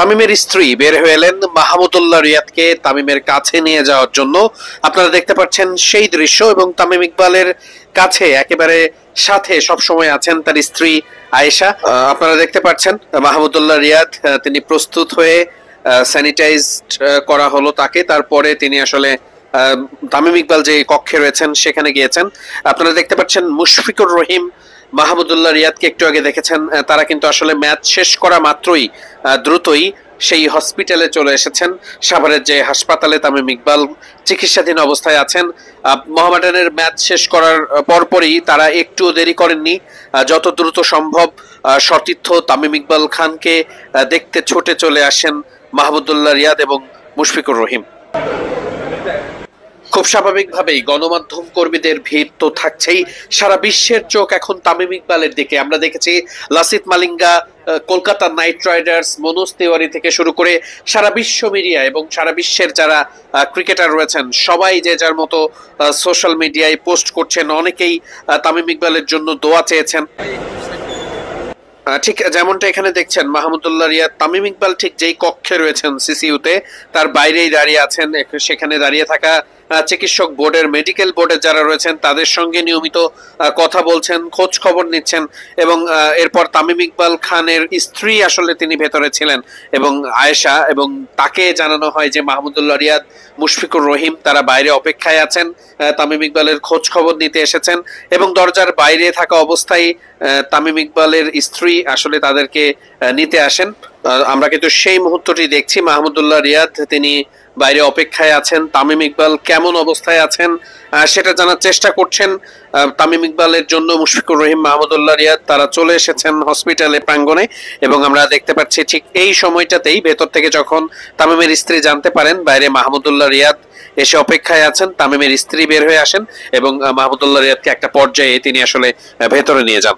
তামিমের স্ত্রী বের হয়ে এলেন মাহমুদুল্লাহ রিয়াদকে তামিমের কাছে নিয়ে যাওয়ার জন্য। আপনারা দেখতে পাচ্ছেন সেই দৃশ্য, এবং তামিম ইকবালের কাছে একেবারে সাথে সবসময় আছেন তার স্ত্রী আয়েশা। আপনারা দেখতে পাচ্ছেন মাহমুদুল্লাহ রিয়াদ তিনি প্রস্তুত হয়ে স্যানিটাইজড করা হলো তাকে, তারপরে তিনি আসলে তামিম ইকবাল যে কক্ষে রয়েছেন সেখানে গিয়েছেন। আপনারা দেখতে পাচ্ছেন মুশফিকুর রহিম, মাহমুদুল্লাহ রিয়াদকে একটু আগে দেখেছেন, তারা কিন্তু আসলে ম্যাচ শেষ করা মাত্রই দ্রুতই সেই হসপিটালে চলে এসেছেন। সাভারের যে হাসপাতালে তামিম ইকবাল চিকিৎসাধীন অবস্থায় আছেন। মোহামেডানের ম্যাচ শেষ করার পরপরই তারা একটু দেরি করেননি, যত দ্রুত সম্ভব সতীর্থ তামিম ইকবাল খানকে দেখতে ছুটে চলে আসেন মাহমুদুল্লাহ রিয়াদ এবং মুশফিকুর রহিম। খুব স্বাভাবিকভাবেই গণমাধ্যম কর্মীদের ভিড় তো থাকছেই, সারা বিশ্বের চোখ এখন তামিম ইকবালের দিকে। আমরা দেখেছি লাসিথ মালিঙ্গা, কলকাতা নাইট রাইডার্স, মনোজ তিওয়ারি থেকে শুরু করে সারা বিশ্ব মিডিয়া এবং সারা বিশ্বের যারা ক্রিকেটার রয়েছেন সবাই যে যার মতো সোশ্যাল মিডিয়ায় পোস্ট করছেন। অনেকেই তামিম ইকবালের জন্য দোয়া চেয়েছেন। ঠিক যেমনটা এখানে দেখছেন মাহমুদুল্লাহ রিয়াদ, তামিম ইকবাল ঠিক যেই কক্ষে রয়েছেন সিসিইউতে তার বাইরেই দাঁড়িয়ে আছেন। সেখানে দাঁড়িয়ে থাকা চিকিৎসক বোর্ডের, মেডিকেল বোর্ডের যারা রয়েছেন তাদের সঙ্গে নিয়মিত কথা বলছেন, খোঁজ খবর নিচ্ছেন। এবং এরপর তামিম ইকবাল খানের স্ত্রী আসলে তিনি ভেতরে ছিলেন এবং আয়েশা, এবং তাকে জানানো হয় যে মাহমুদুল্লাহ রিয়াদ, মুশফিকুর রহিম তারা বাইরে অপেক্ষায় আছেন, তামিম ইকবালের খোঁজ খবর নিতে এসেছেন। এবং দরজার বাইরে থাকা অবস্থায় তামিম ইকবালের স্ত্রী আসলে তাদেরকে নিতে আসেন। আমরা কিন্তু সেই মুহূর্তটি দেখছি, মাহমুদুল্লাহ রিয়াদ তিনি বাইরে অপেক্ষায় আছেন, তামিম ইকবাল কেমন অবস্থায় আছেন সেটা জানার চেষ্টা করছেন। তামিম ইকবালের জন্য মুশফিকুর রহিম, মাহমুদুল্লাহ রিয়াদ তারা চলে এসেছেন হসপিটালে প্রাঙ্গণে। এবং আমরা দেখতে পাচ্ছি ঠিক এই সময়টাতেই ভেতর থেকে যখন তামিমের স্ত্রী জানতে পারেন বাইরে মাহমুদুল্লাহ রিয়াদ এসে অপেক্ষায় আছেন, তামিমের স্ত্রী বের হয়ে আসেন এবং মাহমুদুল্লাহ রিয়াদকে একটা পর্যায়ে তিনি আসলে ভেতরে নিয়ে যান।